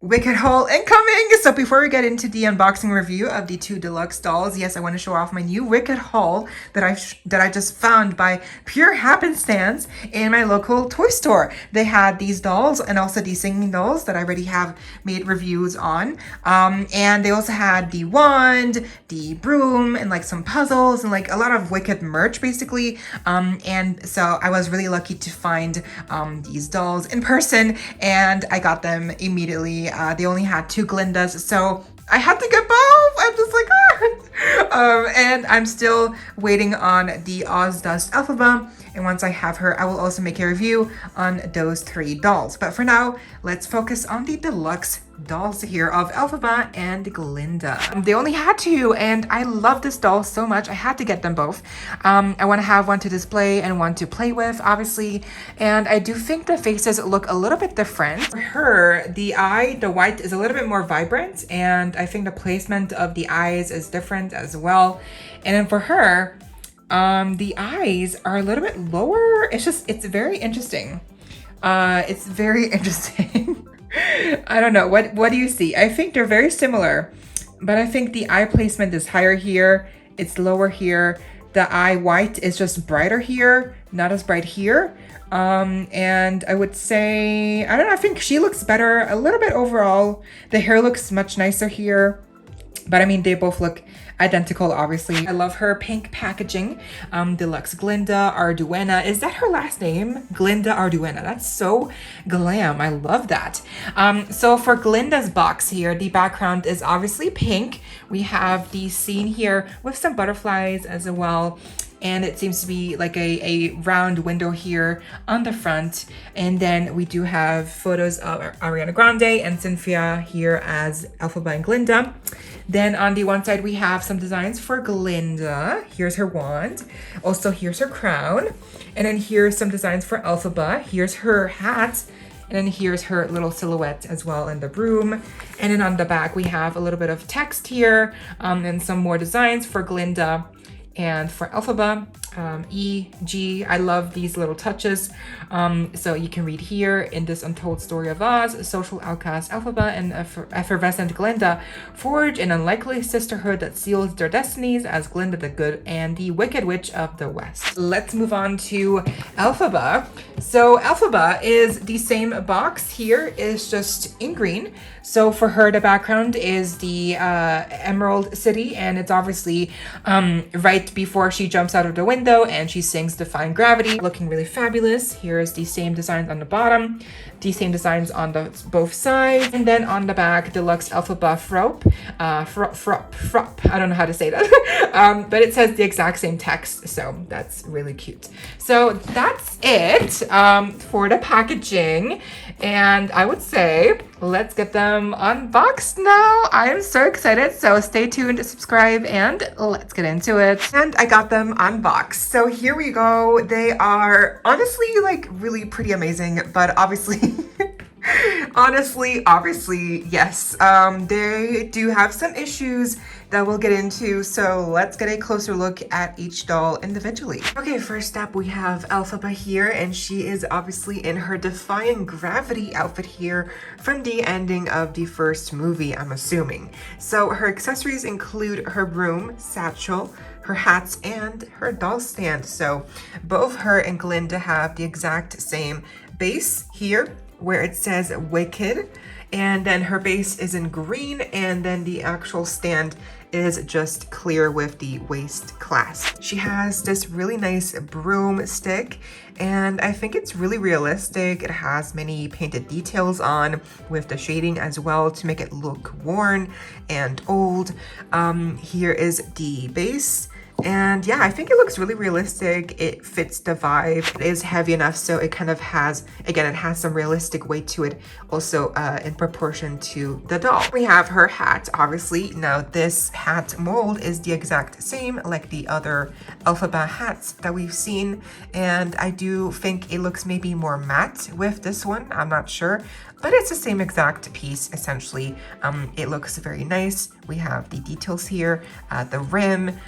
Wicked haul incoming! So before we get into the unboxing review of the two deluxe dolls, yes, I want to show off my new Wicked haul that I just found by pure happenstance in my local toy store. They had these dolls and also these singing dolls that I already have made reviews on. And they also had the wand, the broom, and like some puzzles and like a lot of Wicked merch basically. And so I was really lucky to find these dolls in person, and I got them immediately. They only had 2 Glindas, so I had to get both. I'm just like, and I'm still waiting on the Ozdust Elphaba. And once I have her, I will also make a review on those 3 dolls. But for now, let's focus on the deluxe dolls here of Elphaba and Glinda. They only had 2, and I love this doll so much. I had to get them both. I want to have one to display and one to play with, obviously. And I do think the faces look a little bit different. For her, the white is a little bit more vibrant, and I think the placement of the eyes is different as well. And then for her, the eyes are a little bit lower. It's very interesting. It's very interesting. I don't know. What do you see? I think they're very similar, but I think the eye placement is higher here. It's lower here. The eye white is just brighter here, not as bright here. And I would say, I don't know, I think she looks better a little bit overall. The hair looks much nicer here. But I mean, they both look identical, obviously. I love her pink packaging. Deluxe Glinda Arduena. Is that her last name? Glinda Arduena. That's so glam. I love that. So for Glinda's box here, the background is obviously pink. We have the scene here with some butterflies as well. And it seems to be like a round window here on the front. And then we do have photos of Ariana Grande and Cynthia here as Elphaba and Glinda. Then on the one side, we have some designs for Glinda. Here's her wand. Also, here's her crown. And then here's some designs for Elphaba. Here's her hat. And then here's her little silhouette as well in the broom. And then on the back, we have a little bit of text here and some more designs for Glinda. And for Elphaba, E, G, I love these little touches. So you can read here, in this untold story of Oz, social outcast Elphaba and effervescent Glinda forge an unlikely sisterhood that seals their destinies as Glinda the Good and the Wicked Witch of the West. Let's move on to Elphaba. So Elphaba is the same box here, is just in green. So for her, the background is the Emerald City, and it's obviously right before she jumps out of the window and she sings Defying Gravity, looking really fabulous. Here's the same designs on the bottom, the same designs on the both sides, and then on the back, Deluxe Elphaba Frop. I don't know how to say that, but it says the exact same text, so that's really cute. So that's it for the packaging, and I would say let's get them unboxed now. I am so excited, so stay tuned, subscribe, and let's get into it. And I got them unboxed. So here we go. They are honestly like really pretty amazing, but obviously obviously, yes, they do have some issues that we'll get into, so let's get a closer look at each doll individually. Okay, first up we have Elphaba here, and she is obviously in her Defying Gravity outfit here from the ending of the first movie, I'm assuming. So her accessories include her broom, satchel, her hats, and her doll stand. So both her and Glinda have the exact same base here, where it says Wicked, and then her base is in green, and then the actual stand is just clear with the waist clasp. She has this really nice broomstick, and I think it's really realistic. It has many painted details on with the shading as well to make it look worn and old. Here is the base. And yeah, I think it looks really realistic. It fits the vibe. It is heavy enough, so it kind of has, again, it has some realistic weight to it, also in proportion to the doll. We have her hat, obviously. Now, this hat mold is the exact same like the other Elphaba hats that we've seen. And I do think it looks maybe more matte with this one. I'm not sure. But it's the same exact piece, essentially. It looks very nice We have the details here, the rim.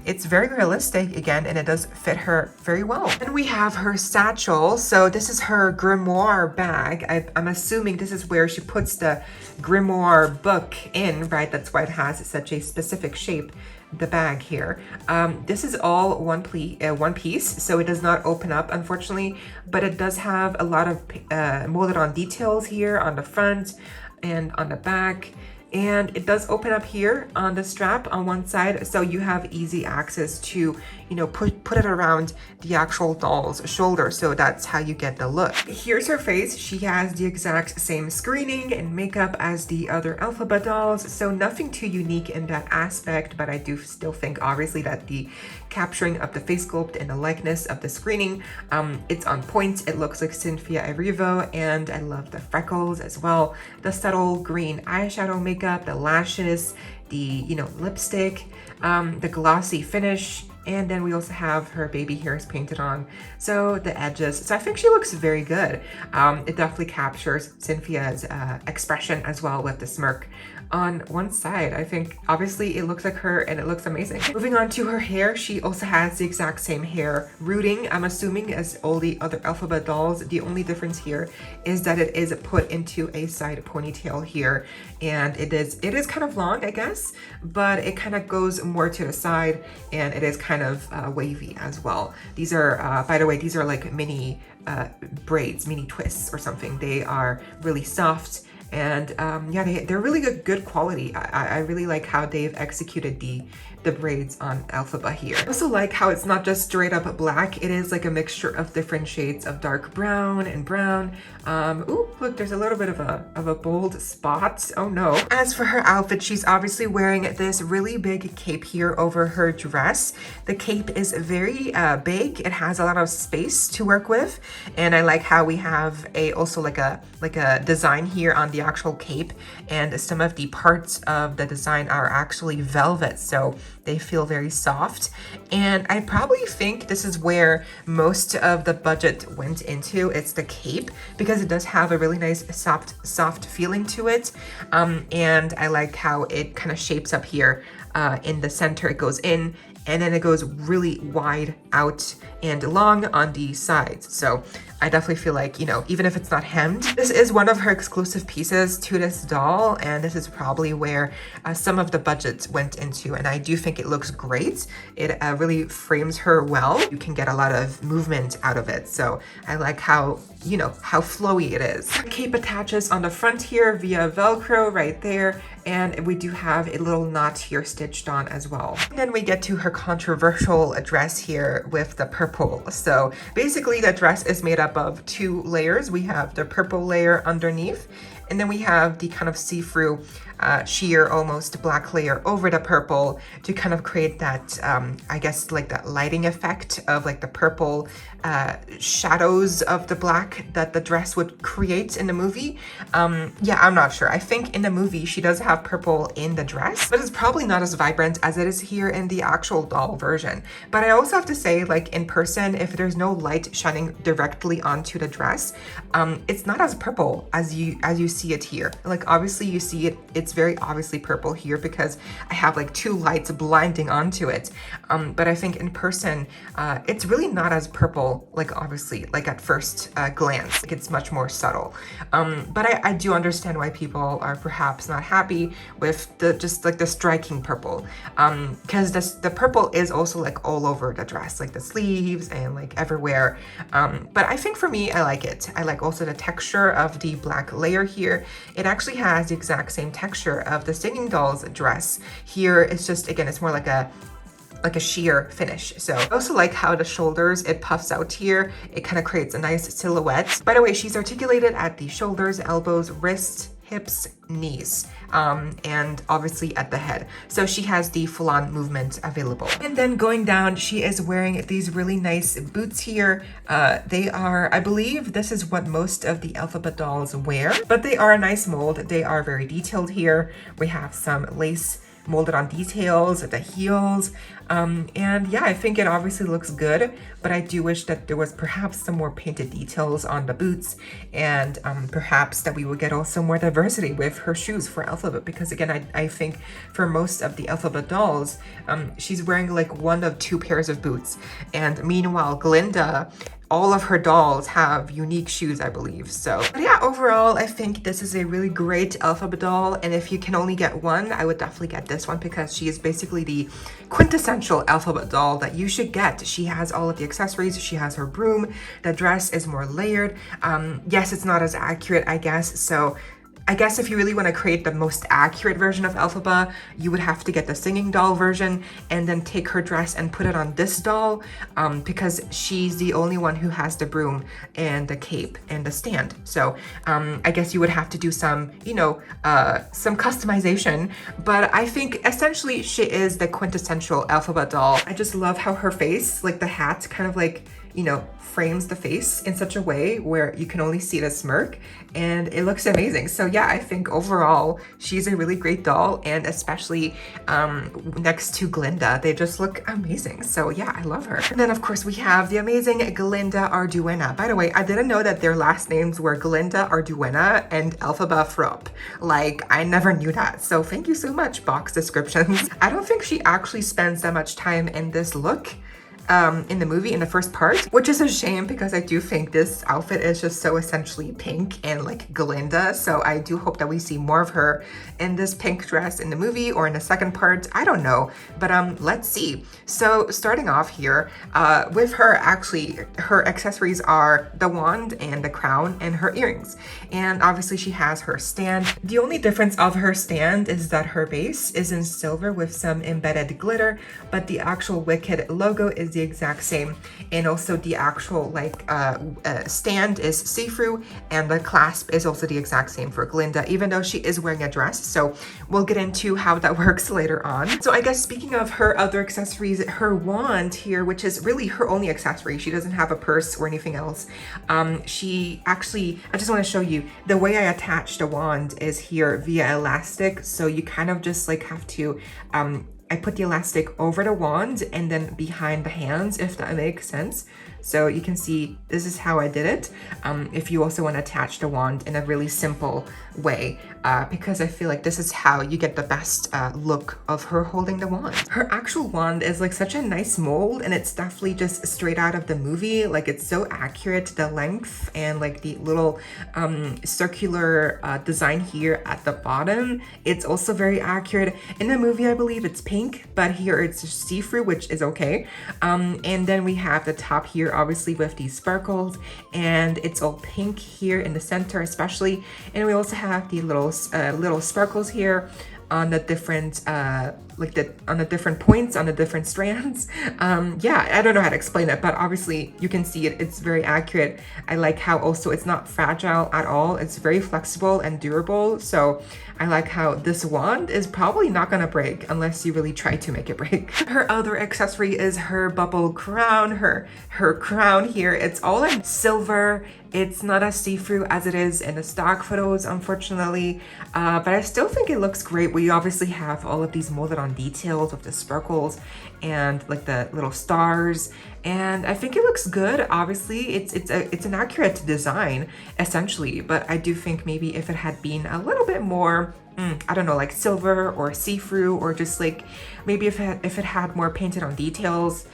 It's very realistic again, and it does fit her very well. And we have her satchel. So this is her grimoire bag. I'm assuming this is where she puts the grimoire book in, right? That's why it has such a specific shape, the bag here. This is all one piece, so it does not open up, unfortunately, but it does have a lot of molded on details here on the front and on the back. And it does open up here on the strap on one side, so you have easy access to, you know, put it around the actual doll's shoulder. So that's how you get the look. Here's her face. She has the exact same screening and makeup as the other Elphaba dolls, so nothing too unique in that aspect, but I do still think obviously that the capturing of the face sculpt and the likeness of the screening, it's on point. It looks like Cynthia Erivo, and I love the freckles as well, the subtle green eyeshadow makeup, the lashes, the, you know, lipstick, the glossy finish, and then we also have her baby hairs painted on, so the edges. So I think she looks very good. It definitely captures Cynthia's expression as well with the smirk on one side. I think obviously it looks like her and it looks amazing. Moving on to her hair, she also has the exact same hair rooting, I'm assuming, as all the other Elphaba dolls. The only difference here is that it is put into a side ponytail here, and it is kind of long, I guess, but it kind of goes more to the side, and it is kind of wavy as well. These are, by the way, these are like mini braids, mini twists or something. They are really soft, and yeah, they're really good quality. I really like how they've executed the braids on Elphaba here. I also like how it's not just straight up black. It is like a mixture of different shades of dark brown and brown. Ooh, look, there's a little bit of a bold spot. Oh no. As for her outfit, she's obviously wearing this really big cape here over her dress. The cape is very big. It has a lot of space to work with, and I like how we have also like a design here on the actual cape, and some of the parts of the design are actually velvet, so they feel very soft. And I probably think this is where most of the budget went into. It's the cape, because it does have a really nice soft feeling to it. And I like how it kind of shapes up here in the center. It goes in, and then it goes really wide out and long on the sides. So I definitely feel like, you know, even if it's not hemmed, this is one of her exclusive pieces to this doll, and this is probably where some of the budget went into, and I do think it looks great. It really frames her well. You can get a lot of movement out of it, so I like how, you know, how flowy it is. The cape attaches on the front here via Velcro right there, and we do have a little knot here stitched on as well. And then we get to her controversial dress here with the purple. So basically the dress is made up of two layers. We have the purple layer underneath, and then we have the kind of see-through sheer almost black layer over the purple to kind of create that I guess like that lighting effect of like the purple shadows of the black that the dress would create in the movie. Yeah, I'm not sure. I think in the movie she does have purple in the dress, but it's probably not as vibrant as it is here in the actual doll version. But I also have to say, like in person, if there's no light shining directly onto the dress, it's not as purple as you see it here. Like obviously you see it's very obviously purple here because I have like two lights blinding onto it. But I think in person, it's really not as purple, like obviously, like at first glance. Like it's much more subtle. But I do understand why people are perhaps not happy with just like the striking purple. Because the purple is also like all over the dress, like the sleeves and like everywhere. But I think for me, I like it. I like also the texture of the black layer here. It actually has the exact same texture of the singing doll's dress. Here it's just, again, it's more like a sheer finish. So I also like how the shoulders, it puffs out here. It kind of creates a nice silhouette. By the way, she's articulated at the shoulders, elbows, wrists, hips, knees, and obviously at the head. So she has the full-on movement available. And then going down, she is wearing these really nice boots here. They are, I believe this is what most of the Elphaba dolls wear, but they are a nice mold. They are very detailed here. We have some lace molded on details at the heels. And yeah, I think it obviously looks good, but I do wish that there was perhaps some more painted details on the boots, and perhaps that we would get also more diversity with her shoes for Elphaba, because again, I think for most of the Elphaba dolls, she's wearing like one of two pairs of boots, and meanwhile Glinda, all of her dolls have unique shoes, I believe. So, but yeah, overall, I think this is a really great Elphaba doll. And if you can only get one, I would definitely get this one, because she is basically the quintessential Elphaba doll that you should get. She has all of the accessories. She has her broom. The dress is more layered. Yes, it's not as accurate, I guess. So I guess if you really want to create the most accurate version of Elphaba, you would have to get the singing doll version and then take her dress and put it on this doll, because she's the only one who has the broom and the cape and the stand. So I guess you would have to do some, you know, some customization, but I think essentially she is the quintessential Elphaba doll. I just love how her face, like the hat, kind of like, you know, frames the face in such a way where you can only see the smirk, and it looks amazing. So yeah, I think overall she's a really great doll, and especially next to Glinda, they just look amazing. So yeah, I love her. And then of course we have the amazing Glinda Arduena. By the way, I didn't know that their last names were Glinda Arduena and Elphaba Frop. Like, I never knew that. So thank you so much, box descriptions. I don't think she actually spends that much time in this look in the movie, in the first part, which is a shame, because I do think this outfit is just so essentially pink and like Glinda. So I do hope that we see more of her in this pink dress in the movie or in the second part. I don't know, but let's see. So starting off here with her, actually her accessories are the wand and the crown and her earrings, and obviously she has her stand. The only difference of her stand is that her base is in silver with some embedded glitter, but the actual Wicked logo is the exact same, and also the actual like stand is see-through, and the clasp is also the exact same for Glinda, even though she is wearing a dress. So we'll get into how that works later on. So I guess speaking of her other accessories, her wand here, which is really her only accessory, she doesn't have a purse or anything else. She actually, I just want to show you the way I attach the wand is here via elastic. So you kind of just like have to I put the elastic over the wand and then behind the hands, if that makes sense. So you can see this is how I did it. If you also want to attach the wand in a really simple way, because I feel like this is how you get the best look of her holding the wand. Her actual wand is like such a nice mold, and it's definitely just straight out of the movie. Like, it's so accurate, the length and like the little circular design here at the bottom. It's also very accurate. In the movie, I believe it's pink, but here it's just see-through, which is okay. And then we have the top here, obviously with these sparkles, and it's all pink here in the center especially, and we also have the little sparkles here on the different on the different points on the different strands. Yeah, I don't know how to explain it, but obviously you can see it, it's very accurate. I like how also it's not fragile at all, it's very flexible and durable. So I like how this wand is probably not gonna break unless you really try to make it break. Her other accessory is her bubble crown. Her crown here, it's all in silver. It's not as see-through as it is in the stock photos, unfortunately, but I still think it looks great. We obviously have all of these molded on details with the sparkles and like the little stars, and I think it looks good. Obviously, it's an accurate design essentially, but I do think maybe if it had been a little bit more, I don't know, like silver or see-through, or just like maybe if it had more painted on details,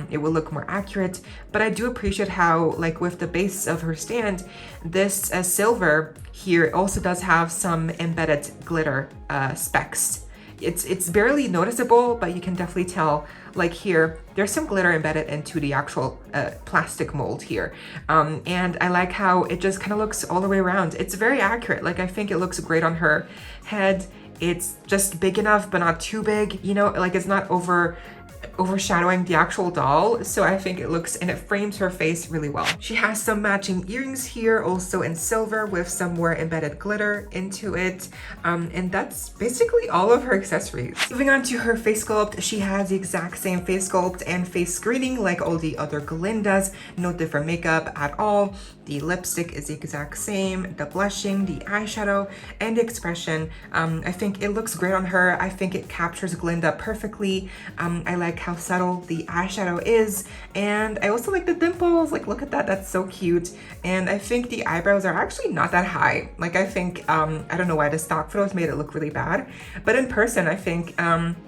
it will look more accurate. But I do appreciate how, like with the base of her stand, this silver here also does have some embedded glitter specks. It's barely noticeable, but you can definitely tell, like here, there's some glitter embedded into the actual plastic mold here. And I like how it just kind of looks all the way around. It's very accurate. Like, I think it looks great on her head. It's just big enough, but not too big, you know, like it's not over overshadowing the actual doll, so I think it looks, and it frames her face really well. She has some matching earrings here, also in silver with some more embedded glitter into it, and that's basically all of her accessories. Moving on to her face sculpt, she has the exact same face sculpt and face screening like all the other Glindas, no different makeup at all. The lipstick is the exact same, the blushing, the eyeshadow, and the expression. I think it looks great on her. I think it captures Glinda perfectly. I like how subtle the eyeshadow is, and I also like the dimples. Like, look at that, that's so cute. And I think the eyebrows are actually not that high. Like, I think, I don't know why the stock photos made it look really bad, but in person, I think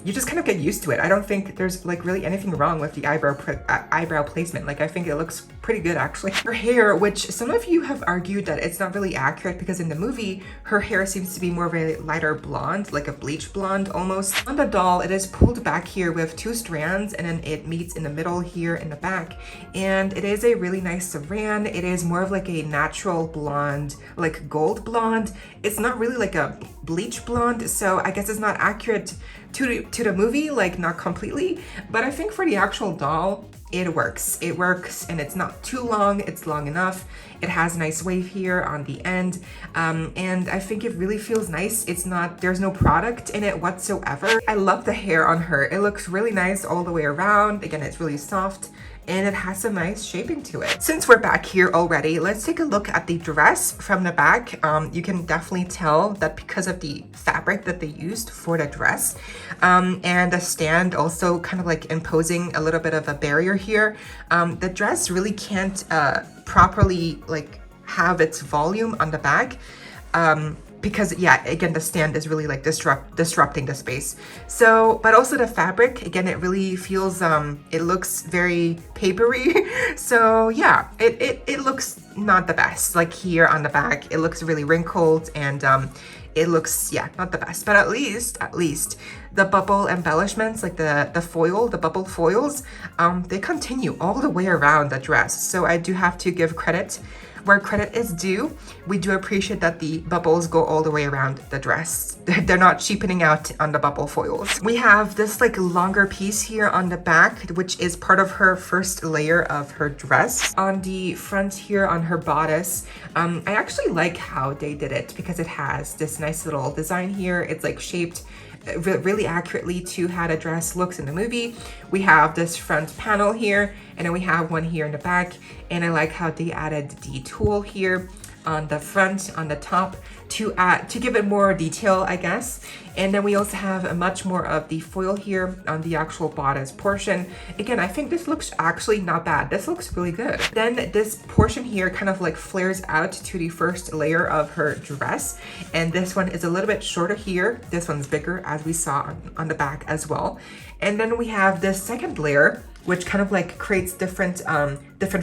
you just kind of get used to it. I don't think there's like really anything wrong with the eyebrow placement. Like, I think it looks pretty good actually. Her hair, which some of you have argued that it's not really accurate because in the movie, her hair seems to be more of a lighter blonde, like a bleach blonde almost. On the doll, it is pulled back here with 2 strands, and then it meets in the middle here in the back. And it is a really nice saran. It is more of like a natural blonde, like gold blonde. It's not really like a bleach blonde, so I guess it's not accurate to the movie, like not completely, but I think for the actual doll, it works. It works, and it's not too long. It's long enough. It has a nice wave here on the end, and I think it really feels nice. It's not, there's no product in it whatsoever. I love the hair on her. It looks really nice all the way around. Again, it's really soft, and it has some nice shaping to it. Since we're back here already, let's take a look at the dress from the back. You can definitely tell that because of the fabric that they used for the dress, and the stand also kind of like imposing a little bit of a barrier here, the dress really can't properly like have its volume on the back, because yeah, again, the stand is really like disrupting the space. So, but also the fabric, again, it really feels, it looks very papery. So yeah, it looks not the best. Like here on the back, it looks really wrinkled, and it looks, yeah, not the best. But at least the bubble embellishments, like the bubble foils, they continue all the way around the dress. So I do have to give credit where credit is due. We do appreciate that the bubbles go all the way around the dress. They're not cheapening out on the bubble foils. We have this like longer piece here on the back, which is part of her first layer of her dress. On the front here on her bodice, I actually like how they did it because it has this nice little design here. It's like shaped really accurately to how the dress looks in the movie. We have this front panel here, and then we have one here in the back, and I like how they added the tulle here on the front, on the top, to give it more detail, I guess. And then we also have a much more of the foil here on the actual bodice portion. Again, I think this looks actually not bad. This looks really good. Then this portion here kind of like flares out to the first layer of her dress. And this one is a little bit shorter here. This one's bigger, as we saw on the back as well. And then we have this second layer, which kind of like creates different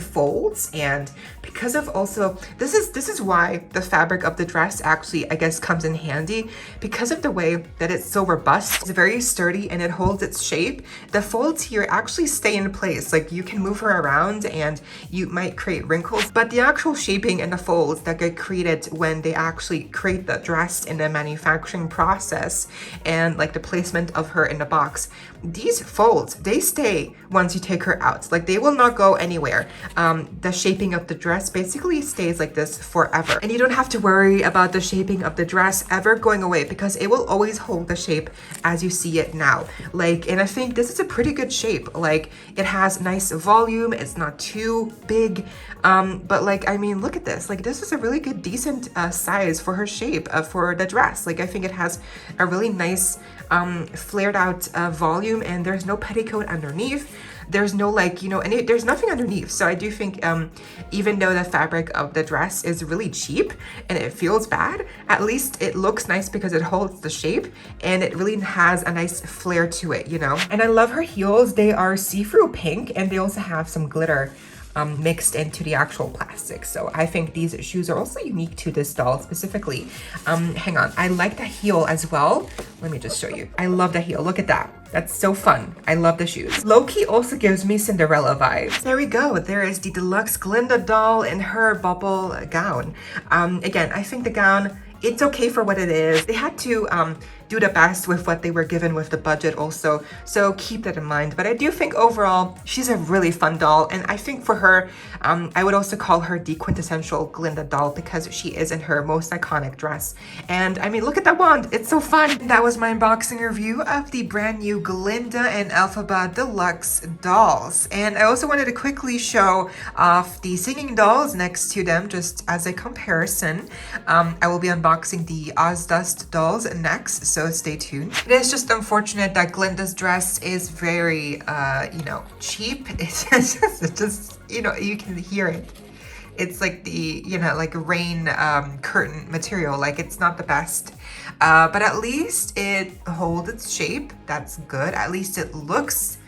folds. And because of also, this is why the fabric of the dress actually, I guess, comes in handy, because of the way that it's so robust. It's very sturdy and it holds its shape. The folds here actually stay in place. Like, you can move her around and you might create wrinkles, but the actual shaping and the folds that get created when they actually create the dress in the manufacturing process, and like the placement of her in the box, these folds, they stay once you take her out. Like, they will not go anywhere. The shaping of the dress basically stays like this forever, and you don't have to worry about the shaping of the dress ever going away, because it will always hold the shape as you see it now. Like, and I think this is a pretty good shape. Like, it has nice volume, it's not too big, but like, I mean, look at this. Like, this is a really good, decent size for her shape, for the dress. Like, I think it has a really nice flared out volume, and there's no petticoat underneath. There's no, like, you know, and there's nothing underneath. So I do think even though the fabric of the dress is really cheap and it feels bad, at least it looks nice because it holds the shape and it really has a nice flare to it, you know. And I love her heels. They are see-through pink, and they also have some glitter mixed into the actual plastic. So I think these shoes are also unique to this doll specifically. Hang on, I like the heel as well. Let me just show you. I love the heel, look at that. That's so fun. I love the shoes. Low-key also gives me Cinderella vibes. There we go. There is the deluxe Glinda doll in her bubble gown. Again, I think the gown it's okay for what it is. They had to do the best with what they were given with the budget also, so keep that in mind. But I do think overall she's a really fun doll, and I think for her, I would also call her the quintessential Glinda doll because she is in her most iconic dress. And I mean, look at that wand, it's so fun. That was my unboxing review of the brand new Glinda and Elphaba Deluxe dolls. And I also wanted to quickly show off the singing dolls next to them just as a comparison. I will be unboxing the Ozdust dolls next, so stay tuned. It is just unfortunate that Glinda's dress is very, you know, cheap. It's just, you know, you can hear it. It's like the, you know, like rain curtain material. Like, it's not the best. But at least it holds its shape. That's good. At least it looks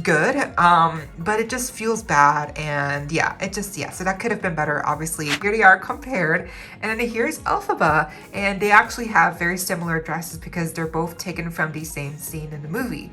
good, but it just feels bad, and yeah, it just, yeah, so that could have been better. Obviously, here they are compared, and then here's Elphaba, and they actually have very similar dresses because they're both taken from the same scene in the movie.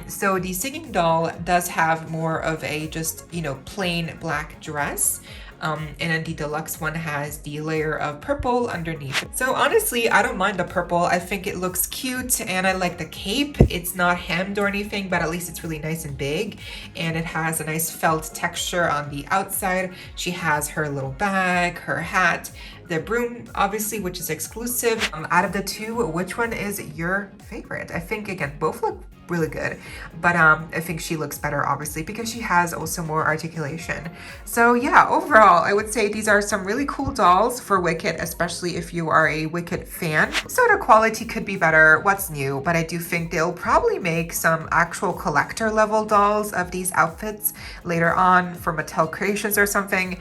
So the singing doll does have more of a just, you know, plain black dress. And then the deluxe one has the layer of purple underneath. So honestly, I don't mind the purple. I think it looks cute, and I like the cape. It's not hemmed or anything, but at least it's really nice and big. And it has a nice felt texture on the outside. She has her little bag, her hat, the broom, obviously, which is exclusive. Out of the two, which one is your favorite? I think, again, both look really good, but I think she looks better, obviously, because she has also more articulation. So yeah, overall, I would say these are some really cool dolls for Wicked, especially if you are a Wicked fan. So the quality could be better, what's new, but I do think they'll probably make some actual collector level dolls of these outfits later on for Mattel Creations or something.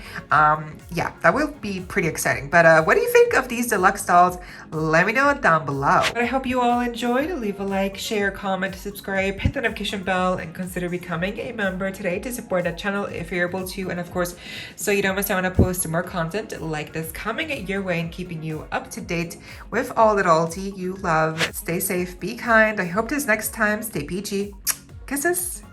Yeah, that will be pretty exciting. But what do you think of these deluxe dolls? Let me know down below. But I hope you all enjoyed. Leave a like, share, comment, subscribe, hit the notification bell, and consider becoming a member today to support the channel if you're able to. And of course, so you don't miss out on a post more content like this coming your way and keeping you up to date with all the dollty you love. Stay safe, be kind. I hope this next time, stay peachy. Kisses.